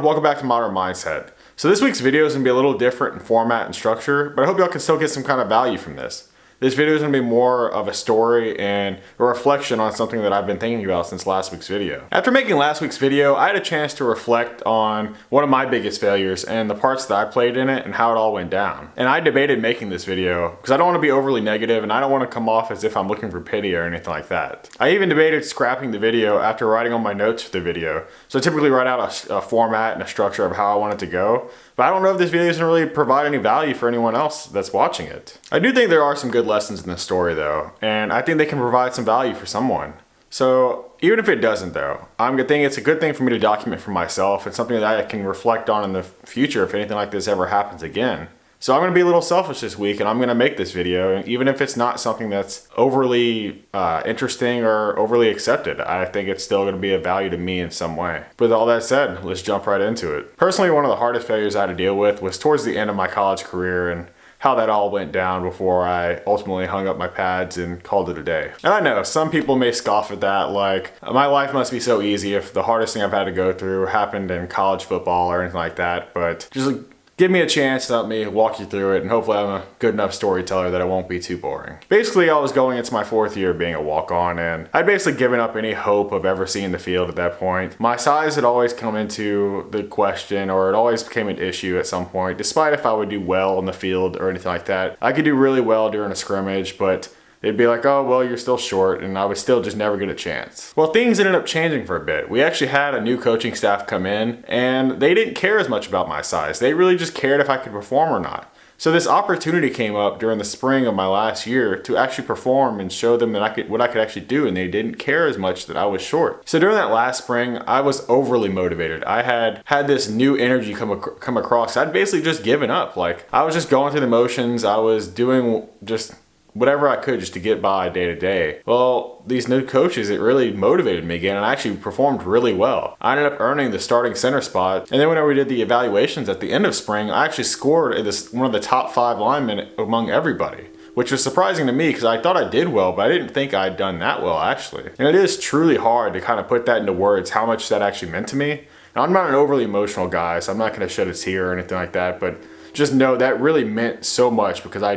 welcome back to Modern Mindset. So this week's video is going to be a little different in format and structure, but I hope y'all can still get some kind of value from this. This video is going to be more of a story and a reflection on something that I've been thinking about since last week's video. After making last week's video, I had a chance to reflect on one of my biggest failures and the parts that I played in it and how it all went down. And I debated making this video because I don't want to be overly negative and I don't want to come off as if I'm looking for pity or anything like that. I even debated scrapping the video after writing on my notes for the video. So I typically write out a format and a structure of how I want it to go. But I don't know if this video is going to really provide any value for anyone else that's watching it. I do think there are some good lessons in this story though, and I think they can provide some value for someone. So even if it doesn't though, I'm gonna think it's a good thing for me to document for myself. It's something that I can reflect on in the future if anything like this ever happens again. So I'm gonna be a little selfish this week and I'm gonna make this video, even if it's not something that's overly interesting or overly accepted. I think it's still gonna be of value to me in some way. But with all that said, let's jump right into it. Personally, one of the hardest failures I had to deal with was towards the end of my college career and how that all went down before I ultimately hung up my pads and called it a day. And I know some people may scoff at that, like, my life must be so easy if the hardest thing I've had to go through happened in college football or anything like that, but just give me a chance to let me walk you through it, and hopefully I'm a good enough storyteller that it won't be too boring. Basically, I was going into my 4th year of being a walk-on, and I'd basically given up any hope of ever seeing the field at that point. My size had always come into the question, or it always became an issue at some point, despite if I would do well on the field or anything like that. I could do really well during a scrimmage, but they'd be like, oh, well, you're still short, and I would still just never get a chance. Well, things ended up changing for a bit. We actually had a new coaching staff come in, and they didn't care as much about my size. They really just cared if I could perform or not. So this opportunity came up during the spring of my last year to actually perform and show them that what I could actually do, and they didn't care as much that I was short. So during that last spring, I was overly motivated. I had this new energy come across. I'd basically just given up. Like, I was just going through the motions. I was doing just whatever I could just to get by day to day. Well, these new coaches, it really motivated me again, and I actually performed really well. I ended up earning the starting center spot, and then whenever we did the evaluations at the end of spring, I actually scored as one of the top 5 linemen among everybody, which was surprising to me because I thought I did well, but I didn't think I'd done that well actually. And it is truly hard to kind of put that into words, how much that actually meant to me. Now, I'm not an overly emotional guy, so I'm not gonna shed a tear or anything like that, but just know that really meant so much because I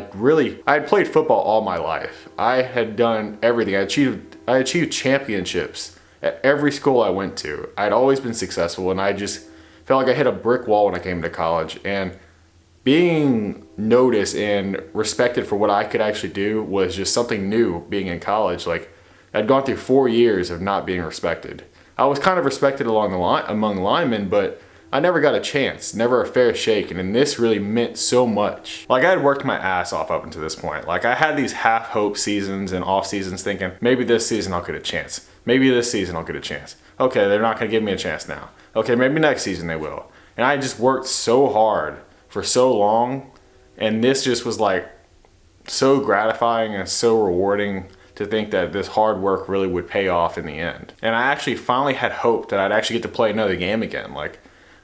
had played football all my life. I had done everything. I achieved championships at every school I went to. I'd always been successful, and I just felt like I hit a brick wall when I came to college. And being noticed and respected for what I could actually do was just something new being in college. Like, I'd gone through 4 years of not being respected. I was kind of respected among linemen, but I never got a chance, never a fair shake, and this really meant so much. Like, I had worked my ass off up until this point. Like, I had these half-hope seasons and off seasons thinking, maybe this season I'll get a chance. Maybe this season I'll get a chance. Okay, they're not gonna give me a chance now. Okay, maybe next season they will. And I just worked so hard for so long, and this just was like so gratifying and so rewarding to think that this hard work really would pay off in the end. And I actually finally had hope that I'd actually get to play another game again. Like,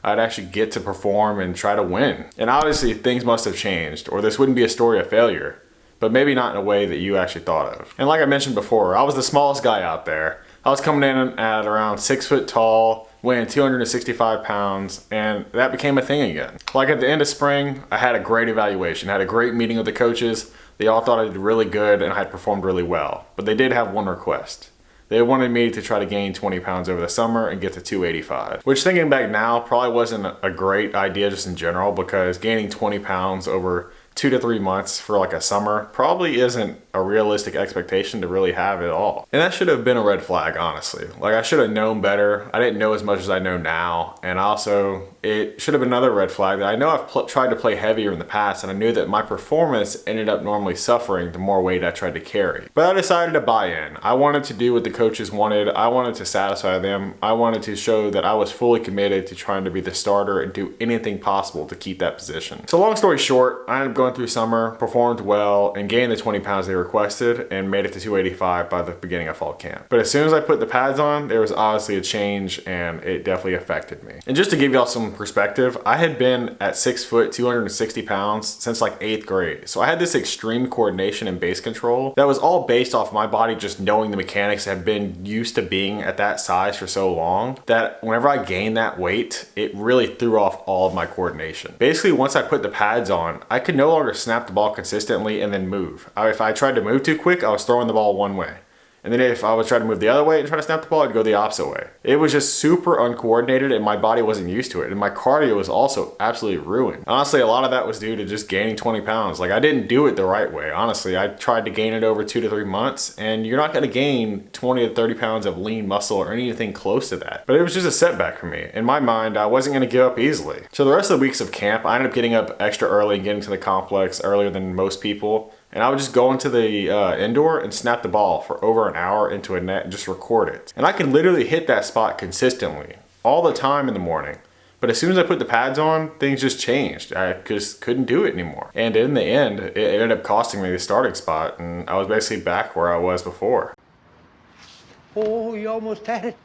I'd actually get to perform and try to win. And obviously things must have changed, or this wouldn't be a story of failure, but maybe not in a way that you actually thought of. And like I mentioned before, I was the smallest guy out there. I was coming in at around 6 foot tall, weighing 265 pounds, and that became a thing again. Like, at the end of spring, I had a great evaluation, I had a great meeting with the coaches. They all thought I did really good and I had performed really well, but they did have one request. They wanted me to try to gain 20 pounds over the summer and get to 285, which, thinking back now, probably wasn't a great idea just in general, because gaining 20 pounds over 2 to 3 months for like a summer probably isn't a realistic expectation to really have at all. And that should have been a red flag, honestly. Like, I should have known better. I didn't know as much as I know now. And also, it should have been another red flag that I know I've tried to play heavier in the past, and I knew that my performance ended up normally suffering the more weight I tried to carry. But I decided to buy in. I wanted to do what the coaches wanted. I wanted to satisfy them. I wanted to show that I was fully committed to trying to be the starter and do anything possible to keep that position. So long story short, I ended up going through summer, performed well, and gained the 20 pounds they requested, and made it to 285 by the beginning of fall camp. But as soon as I put the pads on, there was obviously a change, and it definitely affected me. And just to give y'all some perspective, I had been at 6 foot, 260 pounds since like 8th grade. So I had this extreme coordination and base control that was all based off my body just knowing the mechanics, have been used to being at that size for so long, that whenever I gained that weight, it really threw off all of my coordination. Basically, once I put the pads on, I could no longer snap the ball consistently and then move. If I tried to move too quick, I was throwing the ball one way. And then if I was trying to move the other way and try to snap the ball, I'd go the opposite way. It was just super uncoordinated, and my body wasn't used to it. And my cardio was also absolutely ruined. Honestly, a lot of that was due to just gaining 20 pounds. Like, I didn't do it the right way. Honestly, I tried to gain it over 2 to 3 months, and you're not gonna gain 20 to 30 pounds of lean muscle or anything close to that. But it was just a setback for me. In my mind, I wasn't gonna give up easily. So the rest of the weeks of camp, I ended up getting up extra early and getting to the complex earlier than most people. And I would just go into the indoor and snap the ball for over an hour into a net and just record it. And I could literally hit that spot consistently all the time in the morning. But as soon as I put the pads on, things just changed. I just couldn't do it anymore. And in the end, it ended up costing me the starting spot, and I was basically back where I was before. Oh, you almost had it.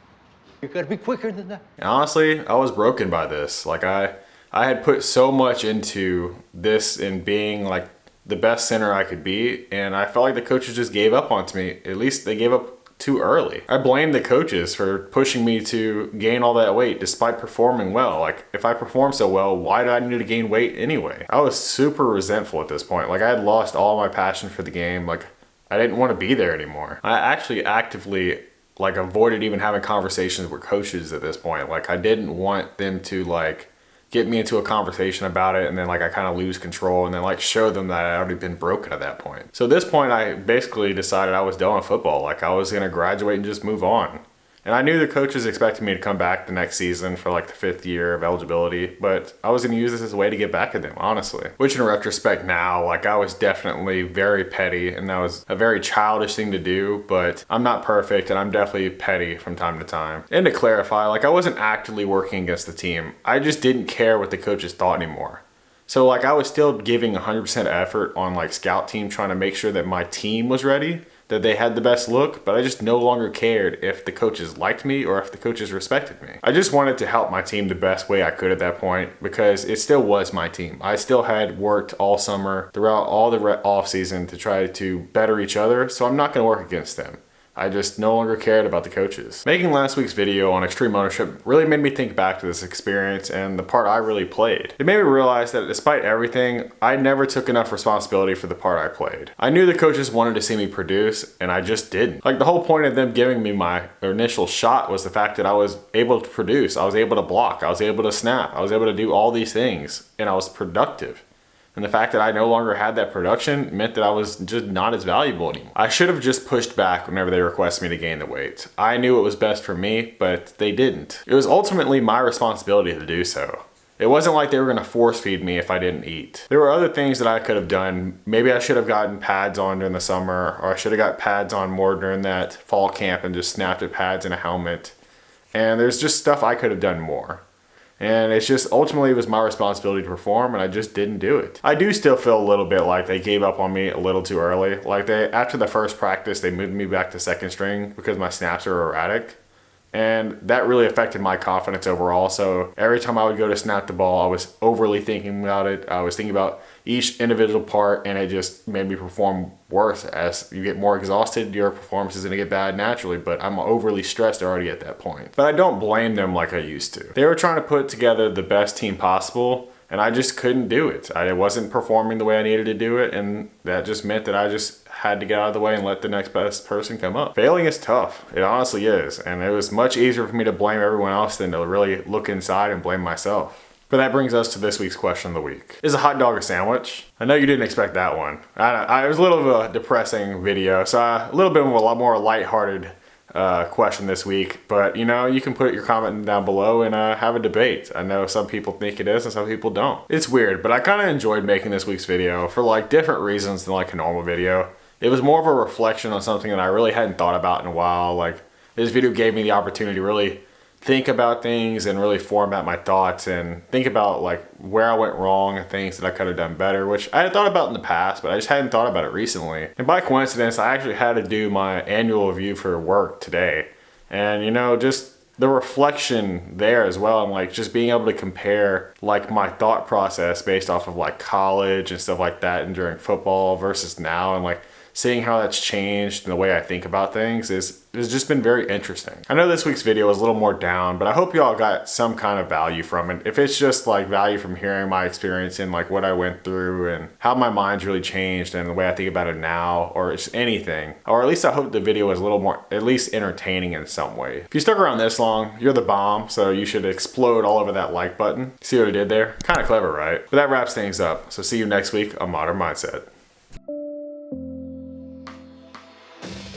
You gotta be quicker than that. And honestly, I was broken by this. Like, I had put so much into this and being like the best center I could be, and I felt like the coaches just gave up on me. At least they gave up too early. I blame the coaches for pushing me to gain all that weight despite performing well. Like, if I perform so well, why did I need to gain weight anyway? I was super resentful at this point. Like, I had lost all my passion for the game. Like, I didn't want to be there anymore. I actually actively like avoided even having conversations with coaches at this point. Like, I didn't want them to like get me into a conversation about it, and then like I kind of lose control, and then like show them that I'd already been broken at that point. So at this point, I basically decided I was done with football. Like, I was gonna graduate and just move on. And I knew the coaches expected me to come back the next season for like the 5th year of eligibility, but I was gonna use this as a way to get back at them, honestly. Which in retrospect now, like, I was definitely very petty, and that was a very childish thing to do, but I'm not perfect, and I'm definitely petty from time to time. And to clarify, like, I wasn't actively working against the team. I just didn't care what the coaches thought anymore. So like, I was still giving 100% effort on like scout team, trying to make sure that my team was ready, that they had the best look, but I just no longer cared if the coaches liked me or if the coaches respected me. I just wanted to help my team the best way I could at that point, because it still was my team. I still had worked all summer throughout all the off season to try to better each other, so I'm not gonna work against them. I just no longer cared about the coaches. Making last week's video on extreme ownership really made me think back to this experience and the part I really played. It made me realize that despite everything, I never took enough responsibility for the part I played. I knew the coaches wanted to see me produce, and I just didn't. Like, the whole point of them giving me my initial shot was the fact that I was able to produce, I was able to block, I was able to snap, I was able to do all these things, and I was productive. And the fact that I no longer had that production meant that I was just not as valuable anymore. I should have just pushed back whenever they requested me to gain the weight. I knew it was best for me, but they didn't. It was ultimately my responsibility to do so. It wasn't like they were gonna force feed me if I didn't eat. There were other things that I could have done. Maybe I should have gotten pads on during the summer, or I should have got pads on more during that fall camp and just snapped at pads and a helmet. And there's just stuff I could have done more. And it's just, ultimately it was my responsibility to perform, and I just didn't do it. I do still feel a little bit like they gave up on me a little too early. Like, after the first practice, they moved me back to second string because my snaps are erratic. And that really affected my confidence overall. So every time I would go to snap the ball, I was overly thinking about it. I was thinking about each individual part, and it just made me perform worse. As you get more exhausted, your performance is gonna get bad naturally, but I'm overly stressed already at that point. But I don't blame them like I used to. They were trying to put together the best team possible, and I just couldn't do it. I wasn't performing the way I needed to do it, and that just meant that I just had to get out of the way and let the next best person come up. Failing is tough. It honestly is. And it was much easier for me to blame everyone else than to really look inside and blame myself. But that brings us to this week's question of the week. Is a hot dog a sandwich? I know you didn't expect that one. It was a little of a depressing video, so a little bit of a lot more lighthearted question this week, but you know, you can put your comment down below and have a debate. I know some people think it is and some people don't. It's weird, but I kind of enjoyed making this week's video for like different reasons than like a normal video. It was more of a reflection on something that I really hadn't thought about in a while. Like, this video gave me the opportunity to really think about things and really format my thoughts and think about like where I went wrong and things that I could have done better, which I had thought about in the past, but I just hadn't thought about it recently. And by coincidence, I actually had to do my annual review for work today. And you know, just the reflection there as well, and like just being able to compare like my thought process based off of like college and stuff like that and during football versus now, and like seeing how that's changed and the way I think about things has just been very interesting. I know this week's video was a little more down, but I hope y'all got some kind of value from it. If it's just like value from hearing my experience and like what I went through and how my mind's really changed and the way I think about it now, or just anything, or at least I hope the video was a little more at least entertaining in some way. If you stuck around this long, you're the bomb, so you should explode all over that like button. See what I did there? Kind of clever, right? But that wraps things up. So see you next week on Modern Mindset.